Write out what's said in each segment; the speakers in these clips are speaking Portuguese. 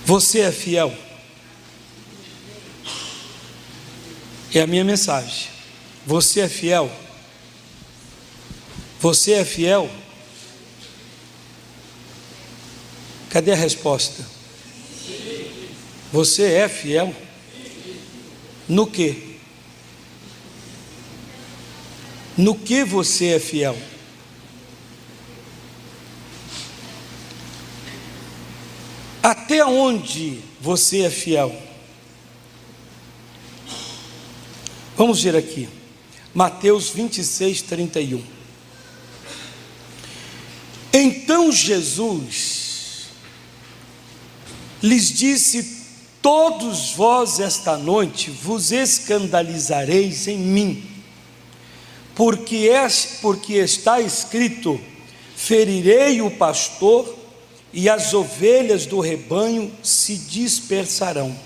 Você é fiel? É a minha mensagem. Você é fiel? Você é fiel? Cadê a resposta? Você é fiel? No quê? No que você é fiel? Até onde você é fiel? Vamos ver aqui, Mateus 26, 31. Então Jesus lhes disse: todos vós esta noite vos escandalizareis em mim, porque está escrito: ferirei o pastor e as ovelhas do rebanho se dispersarão.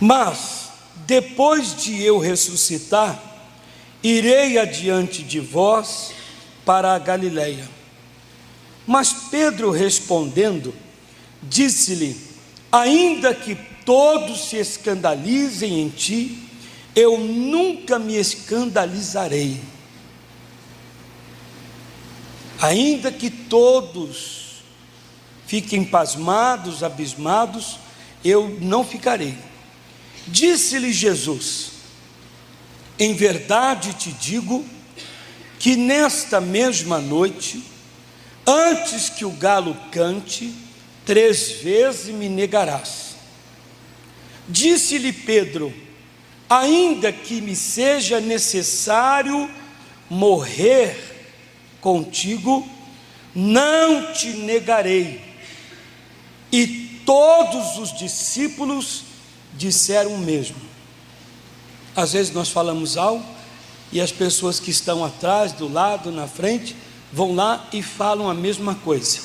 Mas depois de eu ressuscitar, irei adiante de vós para a Galileia. Mas Pedro respondendo, disse-lhe: ainda que todos se escandalizem em ti, eu nunca me escandalizarei. Ainda que todos fiquem pasmados, abismados, eu não ficarei. Disse-lhe Jesus: em verdade te digo que nesta mesma noite, antes que o galo cante, 3 vezes me negarás. Disse-lhe Pedro: ainda que me seja necessário morrer contigo, não te negarei. E todos os discípulos disseram o mesmo. Às vezes nós falamos algo e as pessoas que estão atrás, do lado, na frente, vão lá e falam a mesma coisa.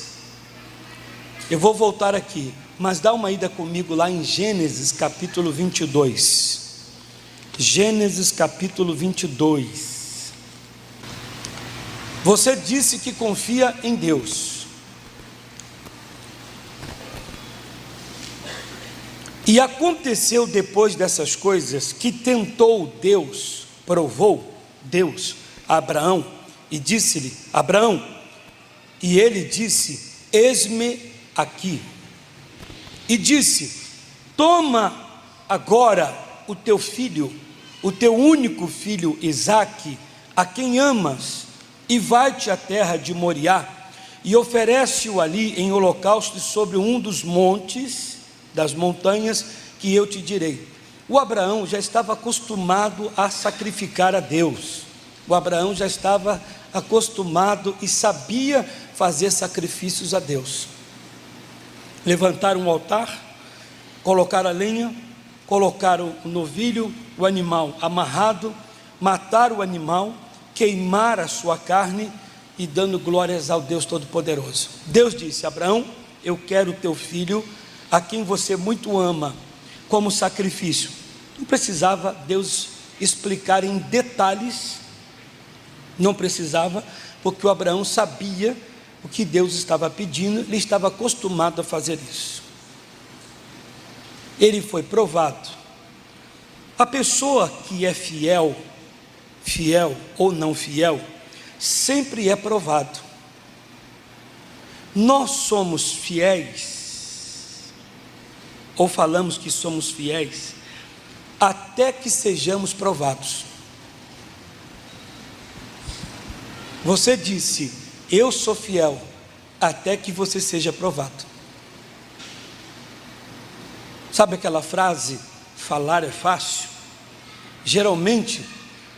Eu vou voltar aqui, mas dá uma ida comigo lá em Gênesis capítulo 22. Gênesis capítulo 22. Você disse que confia em Deus. E aconteceu depois dessas coisas que tentou Deus, provou Deus a Abraão e disse-lhe: Abraão, e ele disse: eis-me aqui. E disse: toma agora o teu filho, o teu único filho Isaque, a quem amas, e vai-te à terra de Moriá, e oferece-o ali em holocausto sobre um dos montes, das montanhas que eu te direi. O Abraão já estava acostumado a sacrificar a Deus. O Abraão já estava acostumado e sabia fazer sacrifícios a Deus. Levantar um altar, colocar a lenha, colocar o novilho, o animal amarrado, matar o animal, queimar a sua carne e dando glórias ao Deus Todo-Poderoso. Deus disse: Abraão, eu quero o teu filho, a quem você muito ama, como sacrifício. Não precisava Deus explicar em detalhes, não precisava, porque o Abraão sabia o que Deus estava pedindo, ele estava acostumado a fazer isso. Ele foi provado. A pessoa que é fiel ou não fiel, sempre é provado. Nós somos fiéis, ou falamos que somos fiéis, até que sejamos provados. Você disse: eu sou fiel, até que você seja provado. Sabe aquela frase, falar é fácil? Geralmente,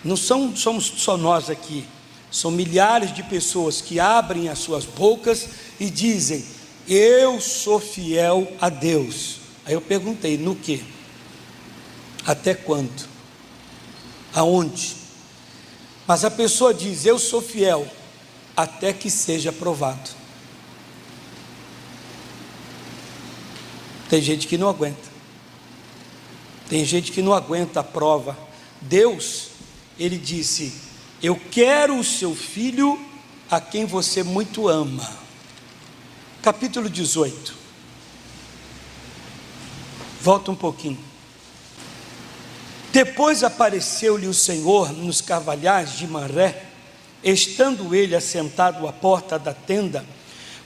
não somos só nós aqui, são milhares de pessoas que abrem as suas bocas e dizem: eu sou fiel a Deus. Aí eu perguntei: no quê? Até quando? Aonde? Mas a pessoa diz: eu sou fiel, até que seja provado. Tem gente que não aguenta. Tem gente que não aguenta a prova. Deus, ele disse: eu quero o seu filho, a quem você muito ama. Capítulo 18. Volta um pouquinho. Depois apareceu-lhe o Senhor nos carvalhais de Manré, estando ele assentado à porta da tenda,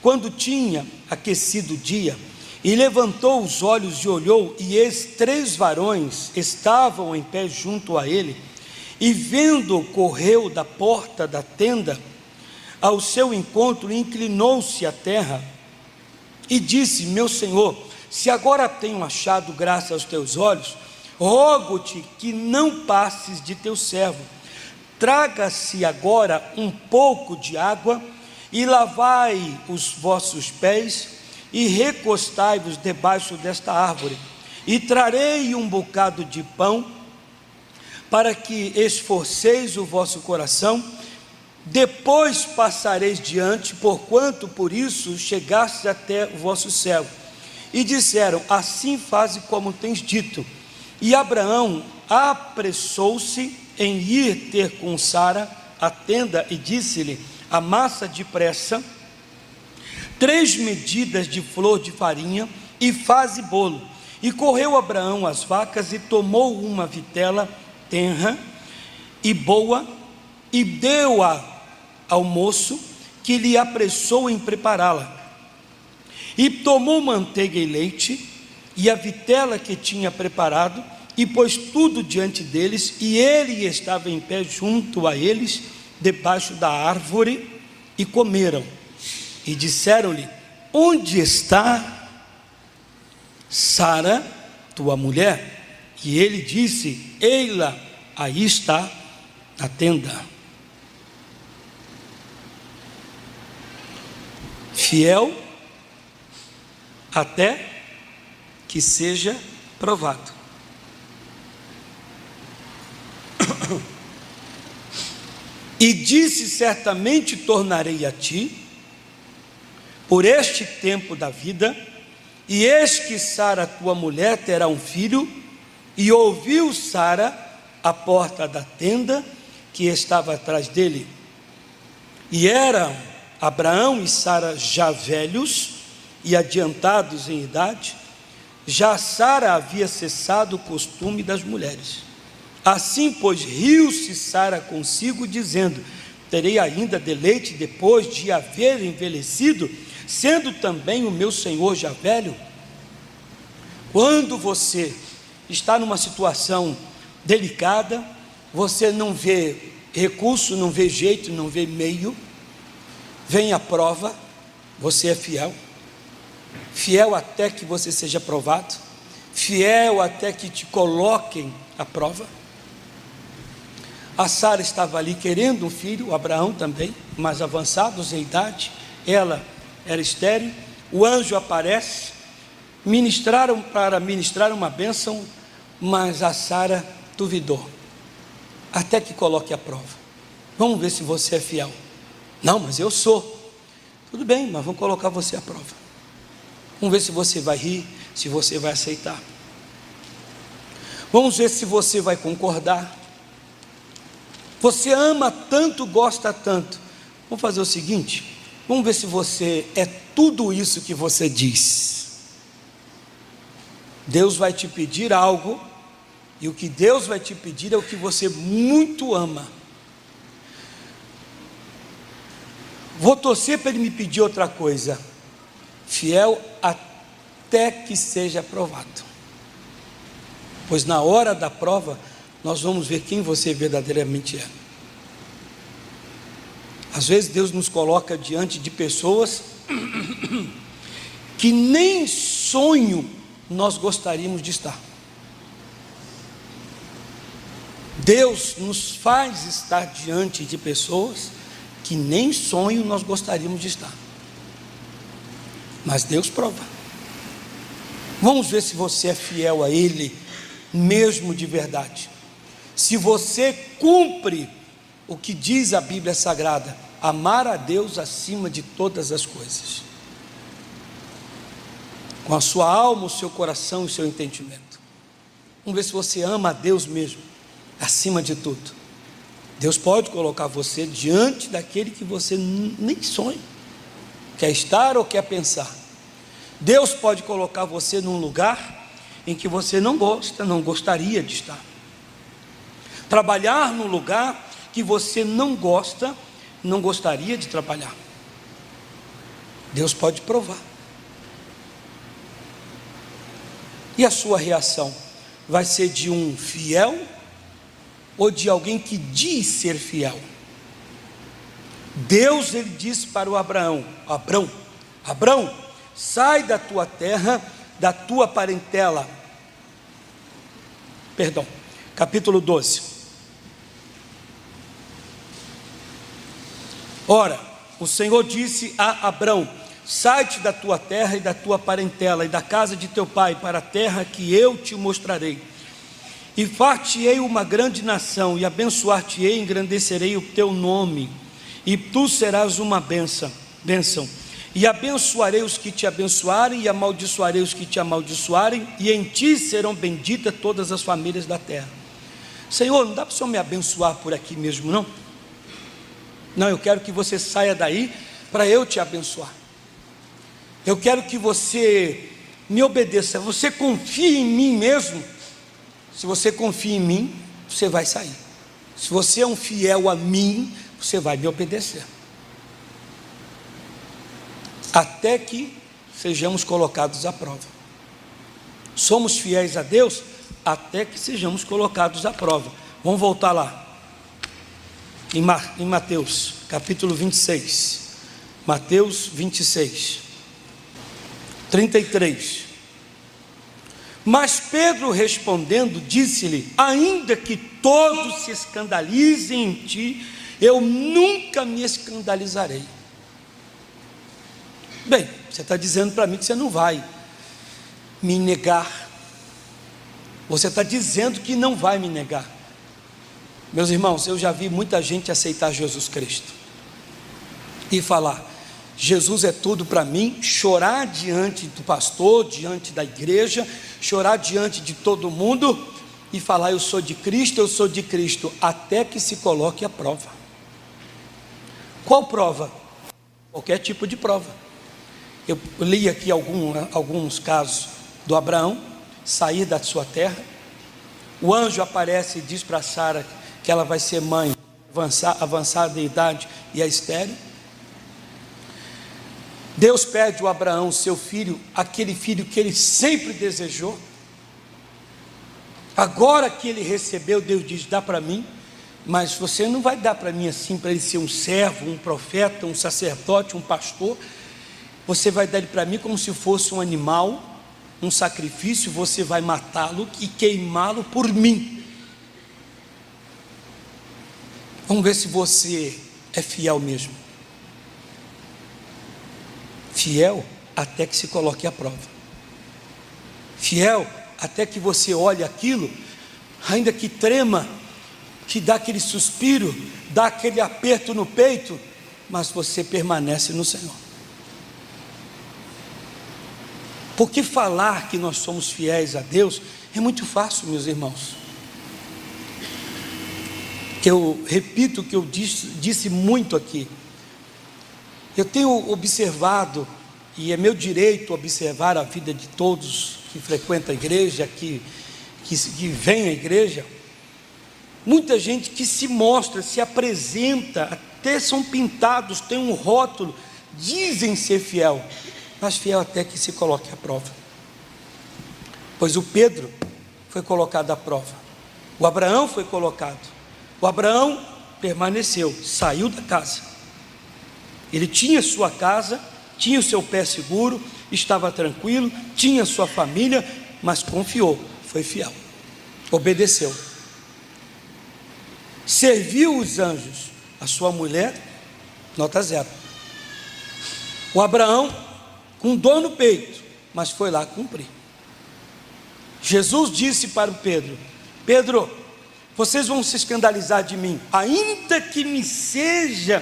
quando tinha aquecido o dia, e levantou os olhos e olhou, e eis 3 varões estavam em pé junto a ele, e vendo, correu da porta da tenda ao seu encontro, inclinou-se à terra, e disse: meu Senhor, se agora tenho achado graça aos teus olhos, rogo-te que não passes de teu servo. Traga-se agora um pouco de água, e lavai os vossos pés, e recostai-vos debaixo desta árvore, e trarei um bocado de pão, para que esforceis o vosso coração, depois passareis diante, porquanto por isso chegastes até o vosso servo. E disseram: assim faze como tens dito. E Abraão apressou-se em ir ter com Sara à tenda, e disse-lhe: amassa depressa 3 medidas de flor de farinha, e faze bolo. E correu Abraão às vacas, e tomou uma vitela tenra e boa, e deu-a ao moço, que lhe apressou em prepará-la. E tomou manteiga e leite, e a vitela que tinha preparado, e pôs tudo diante deles, e ele estava em pé junto a eles, debaixo da árvore, e comeram. E disseram-lhe: onde está Sara, tua mulher? E ele disse: ei-la, aí está na tenda. Fiel até que seja provado. E disse: certamente tornarei a ti por este tempo da vida, e eis que Sara tua mulher terá um filho. E ouviu Sara à porta da tenda que estava atrás dele, e eram Abraão e Sara já velhos e adiantados em idade. Já Sara havia cessado o costume das mulheres. Assim, pois, riu-se Sara consigo, dizendo: terei ainda deleite depois de haver envelhecido, sendo também o meu senhor já velho? Quando você está numa situação delicada, você não vê recurso, não vê jeito, não vê meio, vem a prova, você é fiel, fiel até que você seja provado, fiel até que te coloquem à prova. A Sara estava ali querendo um filho, o Abraão também, mais avançados em idade, ela era estéril. O anjo aparece, ministraram para ministrar uma bênção, mas a Sara duvidou, até que coloque a prova. Vamos ver se você é fiel. Não, mas eu sou. Tudo bem, mas vamos colocar você à prova. Vamos ver se você vai rir, se você vai aceitar. Vamos ver se você vai concordar. Você ama tanto, gosta tanto. Vamos fazer o seguinte: vamos ver se você é tudo isso que você diz. Deus vai te pedir algo, e o que Deus vai te pedir é o que você muito ama. Vou torcer para Ele me pedir outra coisa: fiel até que seja aprovado. Pois na hora da prova, nós vamos ver quem você verdadeiramente é. Às vezes Deus nos coloca diante de pessoas que nem sonho nós gostaríamos de estar. Deus nos faz estar diante de pessoas que nem sonho nós gostaríamos de estar. Mas Deus prova. Vamos ver se você é fiel a Ele, mesmo de verdade. Se você cumpre o que diz a Bíblia Sagrada: amar a Deus acima de todas as coisas, com a sua alma, o seu coração e o seu entendimento. Vamos ver se você ama a Deus mesmo, acima de tudo. Deus pode colocar você diante daquele que você nem sonha, quer estar ou quer pensar. Deus pode colocar você num lugar em que você não gosta, não gostaria de estar. Trabalhar num lugar que você não gosta, não gostaria de trabalhar. Deus pode provar. E a sua reação vai ser de um fiel ou de alguém que diz ser fiel? Deus, ele disse para o Abraão: Abraão, sai da tua terra, da tua parentela. Capítulo 12. Ora, o Senhor disse a Abraão: sai-te da tua terra e da tua parentela e da casa de teu pai para a terra que eu te mostrarei. E far-te-ei uma grande nação, e abençoar-te-ei, engrandecerei o teu nome, e tu serás uma bênção. E abençoarei os que te abençoarem, e amaldiçoarei os que te amaldiçoarem, e em ti serão benditas todas as famílias da terra. Senhor, não dá para o Senhor me abençoar por aqui mesmo, não? Não, eu quero que você saia daí para eu te abençoar. Eu quero que você me obedeça. Você confia em mim mesmo? Se você confia em mim, você vai sair. Se você é um fiel a mim, você vai me obedecer. Até que sejamos colocados à prova. Somos fiéis a Deus até que sejamos colocados à prova. Vamos voltar lá. Em Mateus, capítulo 26. Mateus 26. 33. Mas Pedro respondendo, disse-lhe: ainda que todos se escandalizem em ti, eu nunca me escandalizarei. Bem, você está dizendo para mim que você não vai me negar. Você está dizendo que não vai me negar. Meus irmãos, eu já vi muita gente aceitar Jesus Cristo e falar: Jesus é tudo para mim, chorar diante do pastor, diante da igreja, chorar diante de todo mundo e falar: eu sou de Cristo, até que se coloque a prova. Qual prova? Qualquer tipo de prova. Eu li aqui alguns casos do Abraão sair da sua terra. O anjo aparece e diz para Sara que ela vai ser mãe, avançada de idade e é estéril. Deus pede ao Abraão, seu filho, aquele filho que ele sempre desejou. Agora que ele recebeu, Deus diz: dá para mim, mas você não vai dar para mim assim, para ele ser um servo, um profeta, um sacerdote, um pastor. Você vai dar ele para mim como se fosse um animal, um sacrifício. Você vai matá-lo e queimá-lo por mim. Vamos ver se você é fiel mesmo. Fiel até que se coloque à prova. Fiel até que você olhe aquilo, ainda que trema, que dá aquele suspiro, dá aquele aperto no peito, mas você permanece no Senhor. Porque falar que nós somos fiéis a Deus é muito fácil, meus irmãos. Eu repito o que eu disse muito aqui. Eu tenho observado, e é meu direito observar a vida de todos que frequentam a igreja, que vem à igreja. Muita gente que se mostra, se apresenta, até são pintados, tem um rótulo, dizem ser fiel, mas fiel até que se coloque à prova. Pois o Pedro foi colocado à prova, o Abraão foi colocado. O Abraão permaneceu, saiu da casa. Ele tinha sua casa, tinha o seu pé seguro, estava tranquilo, tinha sua família, mas confiou, foi fiel, obedeceu. Serviu os anjos, a sua mulher, nota 0. O Abraão, com dor no peito, mas foi lá cumprir. Jesus disse para o Pedro: Pedro, vocês vão se escandalizar de mim, ainda que me seja...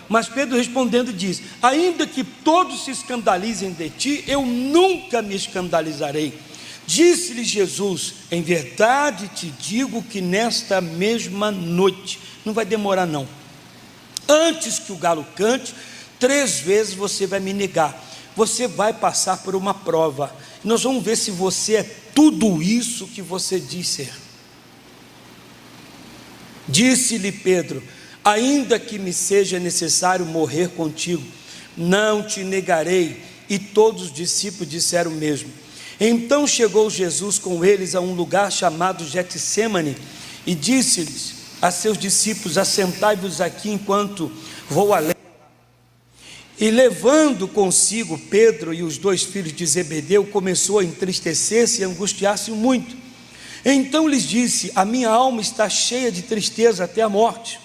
Mas Pedro respondendo diz: ainda que todos se escandalizem de ti, eu nunca me escandalizarei. Disse-lhe Jesus: em verdade te digo que nesta mesma noite, não vai demorar não, antes que o galo cante, 3 vezes você vai me negar. Você vai passar por uma prova, Nós vamos ver se você é tudo isso que você diz ser. Disse-lhe Pedro: ainda que me seja necessário morrer contigo, não te negarei. E todos os discípulos disseram o mesmo. Então chegou Jesus com eles a um lugar chamado Getsêmani e disse-lhes a seus discípulos: assentai-vos aqui enquanto vou além. E levando consigo Pedro e os 2 filhos de Zebedeu, começou a entristecer-se e angustiar-se muito. Então lhes disse: a minha alma está cheia de tristeza até a morte.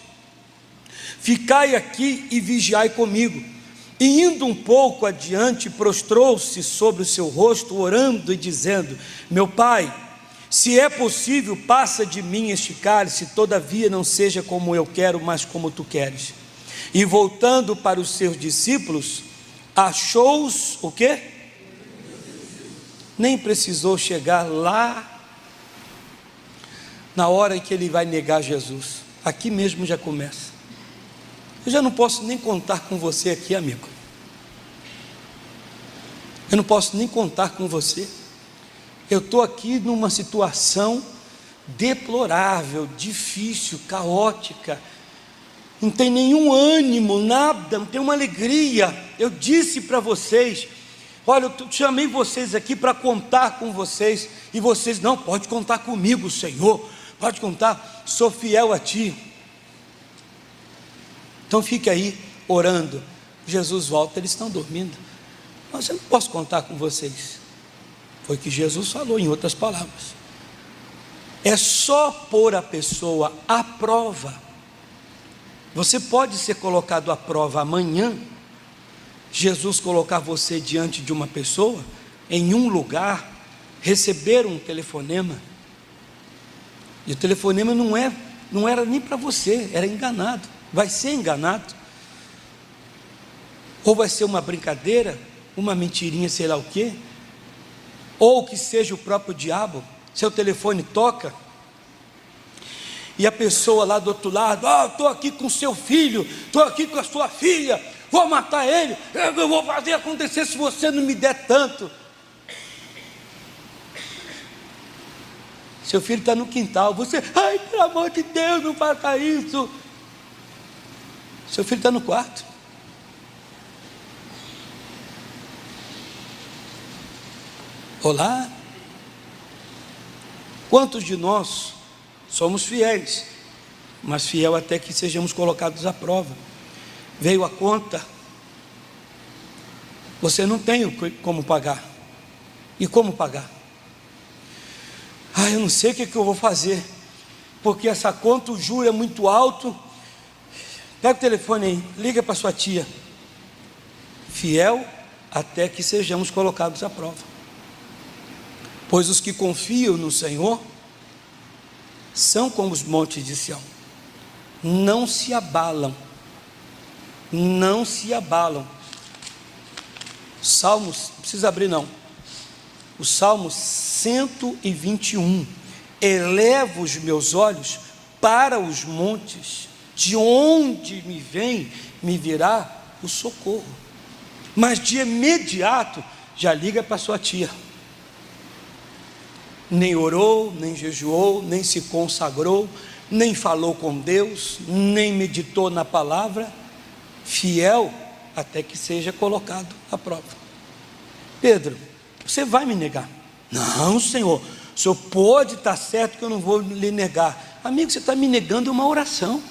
Ficai aqui e vigiai comigo. E indo um pouco adiante, prostrou-se sobre o seu rosto, orando e dizendo: meu Pai, se é possível, passa de mim este cálice, todavia não seja como eu quero, mas como tu queres. E voltando para os seus discípulos, achou-os o quê? Nem precisou chegar lá na hora em que ele vai negar Jesus. Aqui mesmo já começa. Eu já não posso nem contar com você aqui, amigo. Eu não posso nem contar com você. Eu estou aqui numa situação deplorável, difícil, caótica. Não tem nenhum ânimo, nada, não tem uma alegria. Eu disse para vocês: olha, eu chamei vocês aqui para contar com vocês. E vocês: não, pode contar comigo, Senhor. Pode contar, sou fiel a Ti. Então fique aí orando. Jesus volta, eles estão dormindo. Mas eu não posso contar com vocês. Foi o que Jesus falou, em outras palavras. É só pôr a pessoa à prova. Você pode ser colocado à prova amanhã. Jesus colocar você diante de uma pessoa, em um lugar, receber um telefonema. E o telefonema não era nem para você, era enganado. Vai ser enganado. Ou vai ser uma brincadeira, uma mentirinha, sei lá o quê. Ou que seja o próprio diabo. Seu telefone toca e a pessoa lá do outro lado: estou aqui com seu filho, estou aqui com a sua filha, vou matar ele, eu vou fazer acontecer se você não me der tanto. Seu filho está no quintal, você: ai, pelo amor de Deus, não faça isso. Seu filho está no quarto. Olá. Quantos de nós somos fiéis, mas fiel até que sejamos colocados à prova? Veio a conta, você não tem como pagar. E como pagar? Eu não sei o que eu vou fazer, porque essa conta, o juro é muito alto. Pega o telefone aí, liga para sua tia. Fiel até que sejamos colocados à prova. Pois os que confiam no Senhor são como os montes de Sião, não se abalam, não se abalam. Salmos, não precisa abrir não. O Salmo 121: elevo os meus olhos para os montes, de onde me virá o socorro. Mas de imediato já liga para sua tia. Nem orou, nem jejuou, nem se consagrou, nem falou com Deus, nem meditou na palavra. Fiel até que seja colocado à prova. Pedro, você vai me negar? Não, Senhor, o Senhor pode estar certo que eu não vou lhe negar. Amigo, você está me negando uma oração.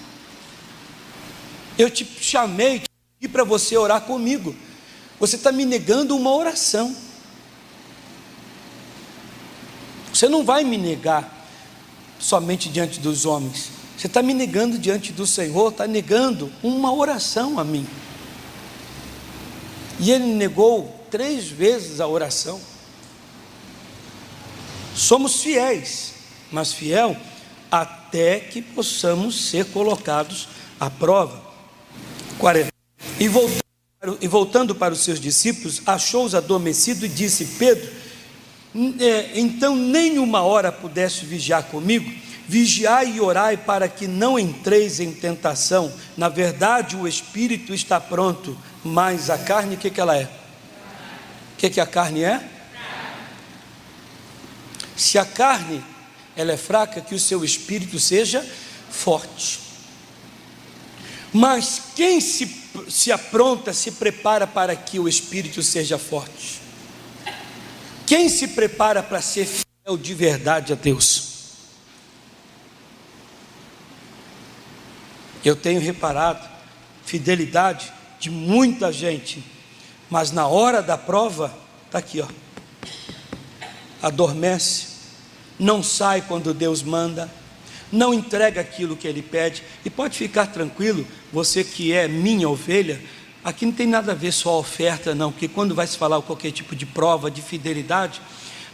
Eu te chamei para você orar comigo. Você está me negando uma oração. Você não vai me negar somente diante dos homens. Você está me negando diante do Senhor, está negando uma oração a mim. E ele negou 3 vezes a oração. Somos fiéis, mas fiel até que possamos ser colocados à prova. 40. E voltando para os seus discípulos, achou-os adormecidos e disse: Pedro, então nem uma hora pudeste vigiar comigo? Vigiai e orai para que não entreis em tentação. Na verdade o espírito está pronto, mas a carne, o que ela é? O que a carne é? Se a carne, ela é fraca, que o seu espírito seja forte. Mas quem se apronta, se prepara para que o espírito seja forte? Quem se prepara para ser fiel de verdade a Deus? Eu tenho reparado fidelidade de muita gente, mas na hora da prova, está aqui, ó, adormece, não sai quando Deus manda, não entrega aquilo que Ele pede. E pode ficar tranquilo, você que é minha ovelha, aqui não tem nada a ver só a oferta não, porque quando vai se falar qualquer tipo de prova, de fidelidade,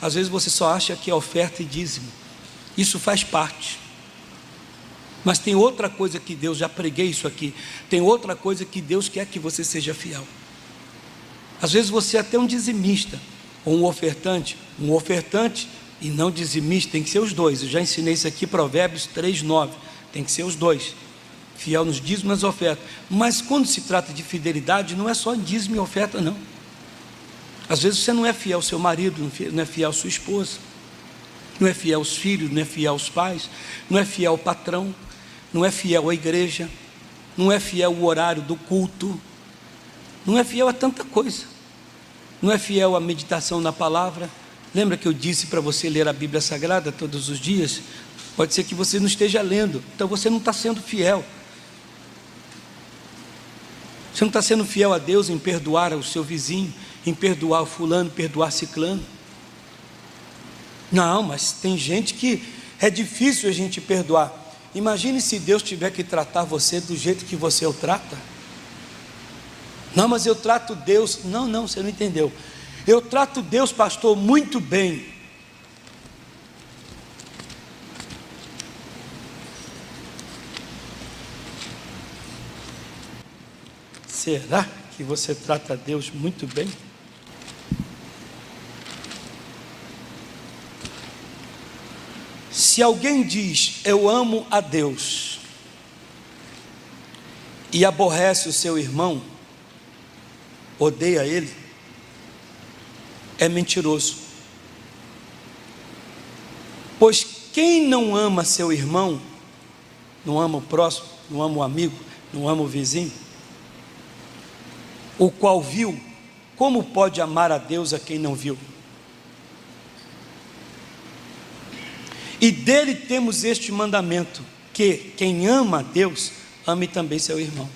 às vezes você só acha que é oferta e dízimo, isso faz parte. Mas tem outra coisa que Deus, já preguei isso aqui, tem outra coisa que Deus quer que você seja fiel. Às vezes você é até um dizimista, ou um ofertante e não dizimista, tem que ser os dois. Eu já ensinei isso aqui, Provérbios 3:9, tem que ser os dois, fiel nos dízimos e nas ofertas. Mas quando se trata de fidelidade, não é só dízimo e oferta não. Às vezes você não é fiel ao seu marido, não é fiel à sua esposa, não é fiel aos filhos, não é fiel aos pais, não é fiel ao patrão, não é fiel à igreja, não é fiel ao horário do culto, não é fiel a tanta coisa, não é fiel à meditação na palavra. Lembra que eu disse para você ler a Bíblia Sagrada todos os dias? Pode ser que você não esteja lendo, então você não está sendo fiel. Você não está sendo fiel a Deus em perdoar o seu vizinho, em perdoar o fulano, perdoar ciclano. Não, mas tem gente que é difícil a gente perdoar. Imagine se Deus tiver que tratar você do jeito que você o trata. Não, mas eu trato Deus. Não, você não entendeu. Eu trato Deus, pastor, muito bem. Será que você trata Deus muito bem? Se alguém diz, eu amo a Deus, e aborrece o seu irmão, odeia ele, é mentiroso. Pois quem não ama seu irmão, não ama o próximo, não ama o amigo, não ama o vizinho, o qual viu, como pode amar a Deus a quem não viu? E dele temos este mandamento, que quem ama a Deus, ame também seu irmão.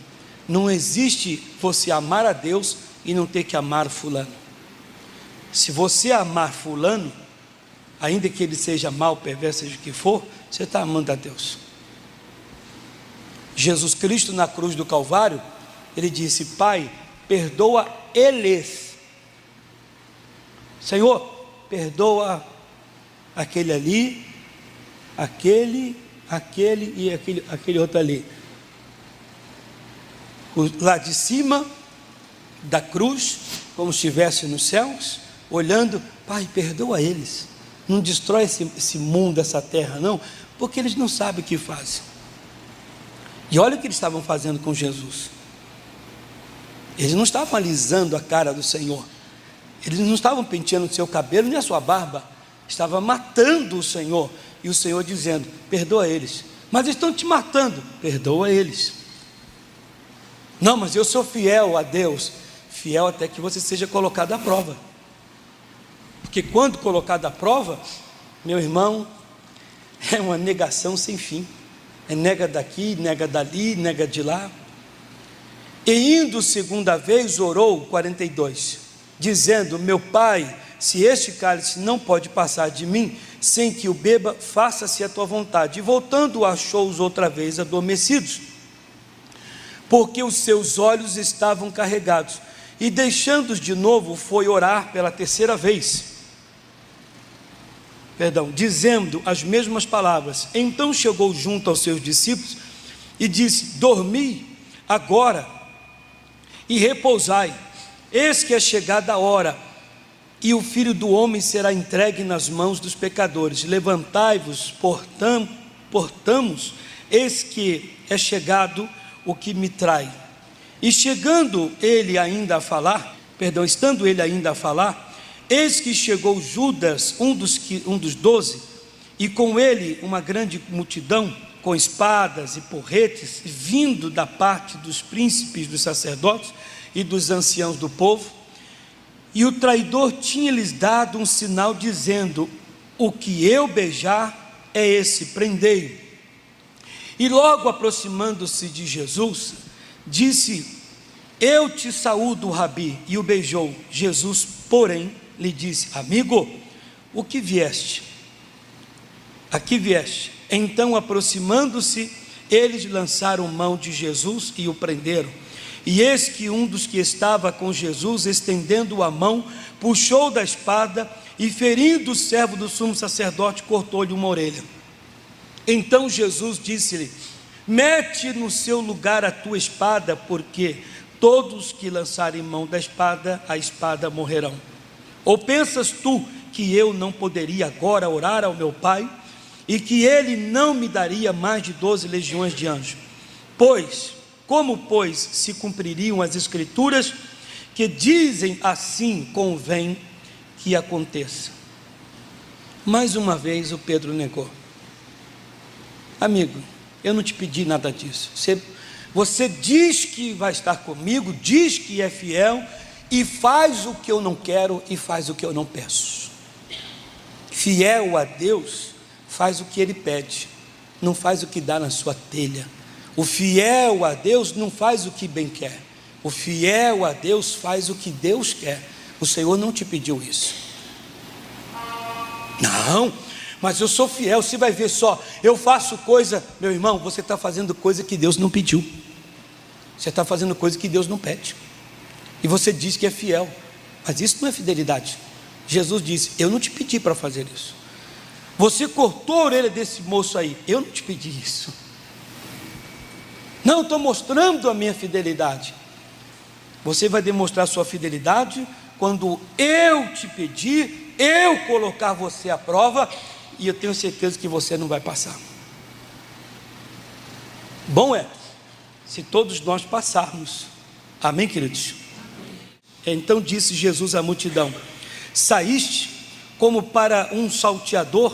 Não existe você amar a Deus e não ter que amar fulano. Se você amar fulano, ainda que ele seja mau, perverso, seja o que for, você está amando a Deus. Jesus Cristo na cruz do Calvário, ele disse, Pai, perdoa eles. Senhor, perdoa aquele ali, aquele e aquele outro ali. Lá de cima da cruz, como se estivesse nos céus, olhando, Pai, perdoa eles, não destrói esse mundo, essa terra não, porque eles não sabem o que fazem. E olha o que eles estavam fazendo com Jesus. Eles não estavam alisando a cara do Senhor, eles não estavam penteando o seu cabelo nem a sua barba, estavam matando o Senhor. E o Senhor dizendo, perdoa eles. Mas eles estão te matando, perdoa eles. Não, mas eu sou fiel a Deus. Fiel até que você seja colocado à prova. Porque quando colocado à prova, meu irmão, é uma negação sem fim. É nega daqui, nega dali, nega de lá. E indo segunda vez, orou, 42, dizendo, meu Pai, se este cálice não pode passar de mim, sem que o beba, faça-se a tua vontade. E voltando, achou-os outra vez adormecidos, porque os seus olhos estavam carregados. E deixando-os de novo, foi orar pela terceira vez, dizendo as mesmas palavras. Então chegou junto aos seus discípulos e disse, dormi agora e repousai, eis que é chegada a hora, e o Filho do Homem será entregue nas mãos dos pecadores. Levantai-vos, portamos, eis que é chegado o que me trai. E estando ele ainda a falar, Eis que chegou Judas, um dos 12, e com ele uma grande multidão, com espadas e porretes, vindo da parte dos príncipes dos sacerdotes e dos anciãos do povo. E o traidor tinha-lhes dado um sinal, dizendo: o que eu beijar é esse, prendei-o. E logo aproximando-se de Jesus, disse: eu te saúdo, Rabi, e o beijou. Jesus, porém, lhe disse: amigo, o que vieste? Aqui vieste. Então, aproximando-se, eles lançaram mão de Jesus e o prenderam. E eis que um dos que estava com Jesus, estendendo a mão, puxou da espada e, ferindo o servo do sumo sacerdote, cortou-lhe uma orelha. Então Jesus disse-lhe: mete no seu lugar a tua espada, porque todos que lançarem mão da espada, a espada morrerão. Ou pensas tu que eu não poderia agora orar ao meu Pai, e que ele não me daria mais de 12 legiões de anjos? Como se cumpririam as escrituras que dizem assim convém que aconteça? Mais uma vez o Pedro negou. Amigo, eu não te pedi nada disso. Você diz que vai estar comigo, diz que é fiel, e faz o que eu não quero e faz o que eu não peço. Fiel a Deus faz o que Ele pede, não faz o que dá na sua telha. O fiel a Deus não faz o que bem quer. O fiel a Deus faz o que Deus quer. O Senhor não te pediu isso. Não, mas eu sou fiel. Você vai ver só, eu faço coisa. Meu irmão, você está fazendo coisa que Deus não pediu. Você está fazendo coisa que Deus não pede. E você diz que é fiel, mas isso não é fidelidade. Jesus disse: eu não te pedi para fazer isso. Você cortou a orelha desse moço aí, eu não te pedi isso. Não, estou mostrando a minha fidelidade. Você vai demonstrar sua fidelidade quando eu te pedir, eu colocar você à prova, e eu tenho certeza que você não vai passar. Bom é, se todos nós passarmos. Amém, queridos? Então disse Jesus à multidão: saíste como para um salteador,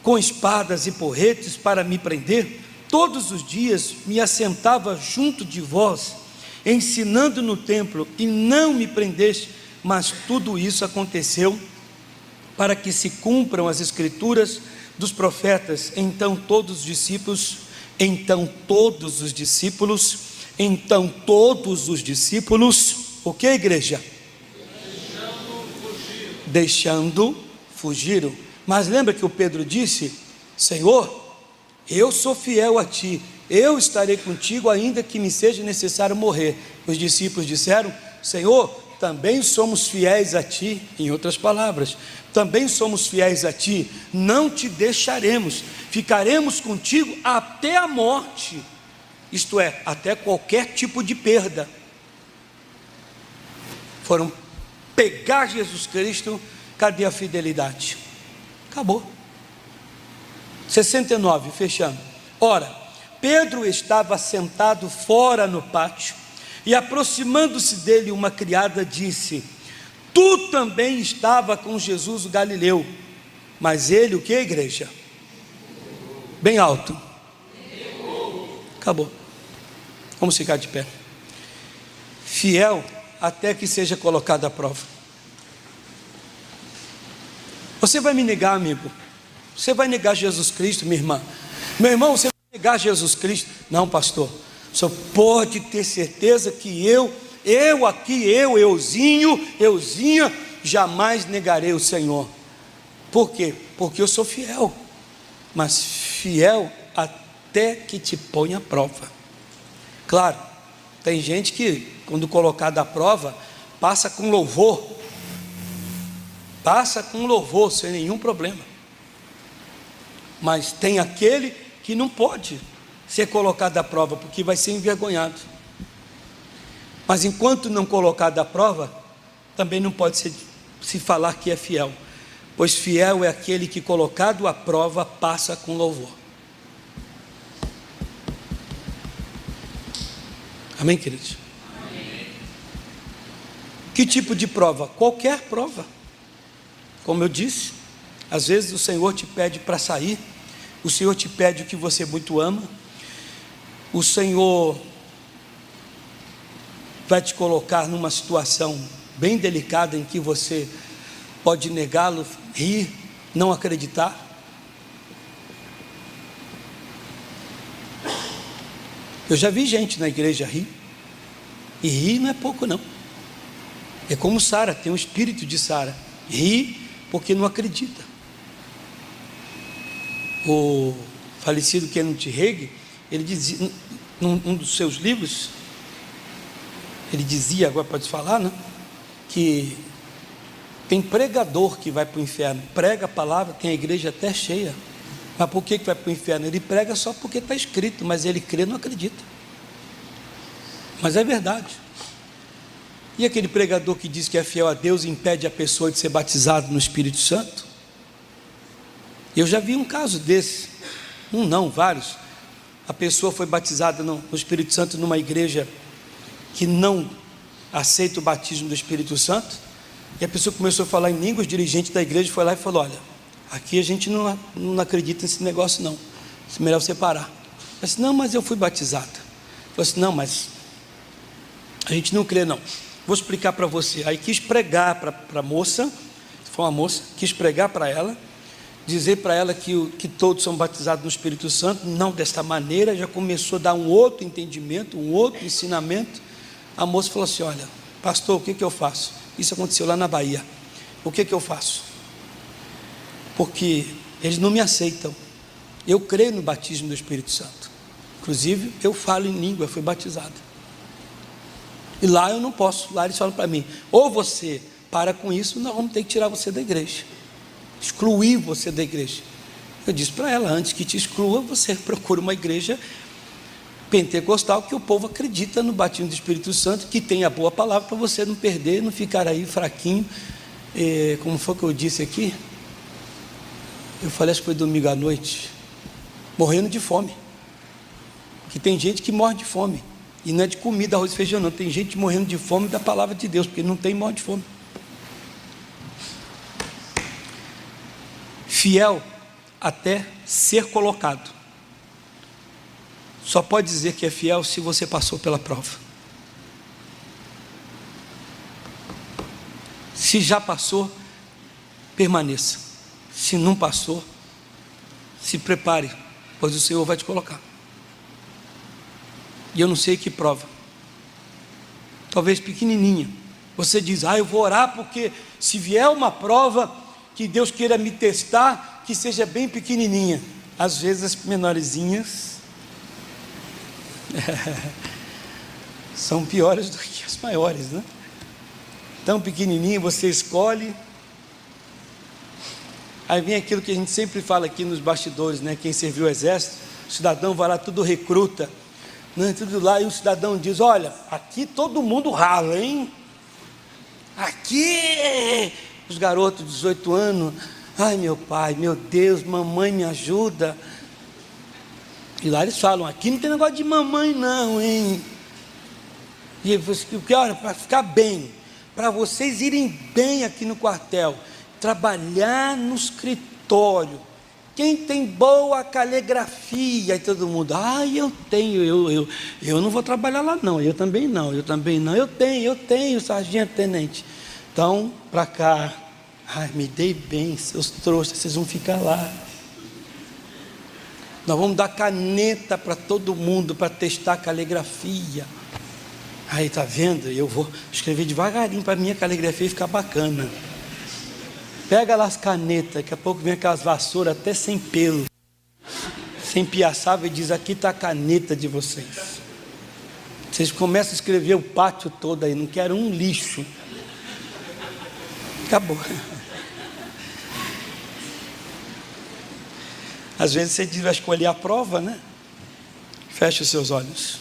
com espadas e porretes para me prender? Todos os dias me assentava junto de vós, ensinando no templo, e não me prendeste. Mas tudo isso aconteceu para que se cumpram as escrituras dos profetas. Então todos os discípulos, o que, igreja? Deixando fugiram. Mas lembra que o Pedro disse: Senhor, eu sou fiel a ti, eu estarei contigo ainda que me seja necessário morrer. Os discípulos disseram: Senhor, também somos fiéis a ti. Em outras palavras, também somos fiéis a ti, não te deixaremos, ficaremos contigo até a morte, isto é, até qualquer tipo de perda. Foram pegar Jesus Cristo. Cadê a fidelidade? Acabou. 69, fechando. Ora, Pedro estava sentado fora no pátio, e aproximando-se dele uma criada disse: tu também estava com Jesus o Galileu. Mas ele, o que, igreja? Bem alto. Acabou. Vamos ficar de pé. Fiel até que seja colocado à prova. Você vai me negar, amigo? Você vai negar Jesus Cristo, minha irmã? Meu irmão, você vai negar Jesus Cristo? Não, pastor. O senhor pode ter certeza que euzinha, jamais negarei o Senhor. Por quê? Porque eu sou fiel. Mas fiel até que te ponha à prova. Claro, tem gente que, quando colocado à prova, passa com louvor, sem nenhum problema. Mas tem aquele que não pode ser colocado à prova, porque vai ser envergonhado. Mas enquanto não colocado à prova, também não pode se falar que é fiel, pois fiel é aquele que, colocado à prova, passa com louvor. Amém, queridos? Amém. Que tipo de prova? Qualquer prova. Como eu disse, às vezes o Senhor te pede para sair, o Senhor te pede o que você muito ama, o Senhor vai te colocar numa situação bem delicada em que você pode negá-lo, rir, não acreditar. Eu já vi gente na igreja rir, e rir não é pouco não, é como Sara, tem um espírito de Sara, ri porque não acredita. O falecido Kenneth Hagin, ele dizia, num dos seus livros, ele dizia, agora pode falar, né? Que tem pregador que vai para o inferno, prega a palavra, tem a igreja até cheia, mas por que vai para o inferno? Ele prega só porque está escrito, mas ele crê, não acredita. Mas é verdade. E aquele pregador que diz que é fiel a Deus e impede a pessoa de ser batizado no Espírito Santo? Eu já vi um caso desse, vários. A pessoa foi batizada no Espírito Santo numa igreja que não aceita o batismo do Espírito Santo, e a pessoa começou a falar em línguas, o dirigente da igreja foi lá e falou: olha, aqui a gente não acredita nesse negócio não, é melhor você parar. Eu disse: não, mas eu fui batizado. Eu disse: não, mas a gente não crê não, vou explicar para você. Aí quis pregar para a moça, foi uma moça, quis pregar para ela, dizer para ela que todos são batizados no Espírito Santo, não desta maneira. Já começou a dar um outro entendimento, um outro ensinamento. A moça falou assim: olha, pastor, o que eu faço? Isso aconteceu lá na Bahia. O que eu faço? Porque eles não me aceitam. Eu creio no batismo do Espírito Santo, inclusive eu falo em língua, fui batizado, e lá eu não posso. Lá eles falam para mim: ou você para com isso, nós vamos ter que tirar você da igreja, excluir você da igreja. Eu disse para ela: antes que te exclua, você procura uma igreja pentecostal que o povo acredita no batismo do Espírito Santo, que tem a boa palavra, para você não perder, não ficar aí fraquinho. Como foi que eu disse aqui? Eu falei, acho que foi domingo à noite, morrendo de fome. Que tem gente que morre de fome, e não é de comida, arroz e feijão não, tem gente morrendo de fome da palavra de Deus, porque não tem, morre de fome. Fiel até ser colocado. Só pode dizer que é fiel se você passou pela prova. Se já passou, permaneça. Se não passou, se prepare, pois o Senhor vai te colocar. E eu não sei que prova, talvez pequenininha. Você diz: eu vou orar porque se vier uma prova que Deus queira me testar, que seja bem pequenininha. Às vezes as menorzinhas são piores do que as maiores, né? Tão pequenininho, você escolhe. Aí vem aquilo que a gente sempre fala aqui nos bastidores, né? Quem serviu o exército, o cidadão vai lá tudo recruta, né? Tudo lá, e o cidadão diz: olha, aqui todo mundo rala, hein? Aqui os garotos de 18 anos, ai meu pai, meu Deus, mamãe me ajuda. E lá eles falam: aqui não tem negócio de mamãe não, hein? E o que, olha, para ficar bem, para vocês irem bem aqui no quartel, trabalhar no escritório, quem tem boa caligrafia? E todo mundo: eu tenho, eu não vou trabalhar lá não, eu também não, eu tenho, sargento, tenente. Então, para cá, me dei bem, seus trouxas, vocês vão ficar lá. Nós vamos dar caneta para todo mundo para testar a caligrafia. Aí, está vendo? Eu vou escrever devagarinho para a minha caligrafia ficar bacana. Pega lá as canetas, daqui a pouco vem aquelas vassouras até sem pelo, sem piaçava, e diz: aqui está a caneta de vocês. Vocês começam a escrever o pátio todo aí, não quero um lixo. Acabou. Às vezes você vai escolher a prova, né? Feche os seus olhos.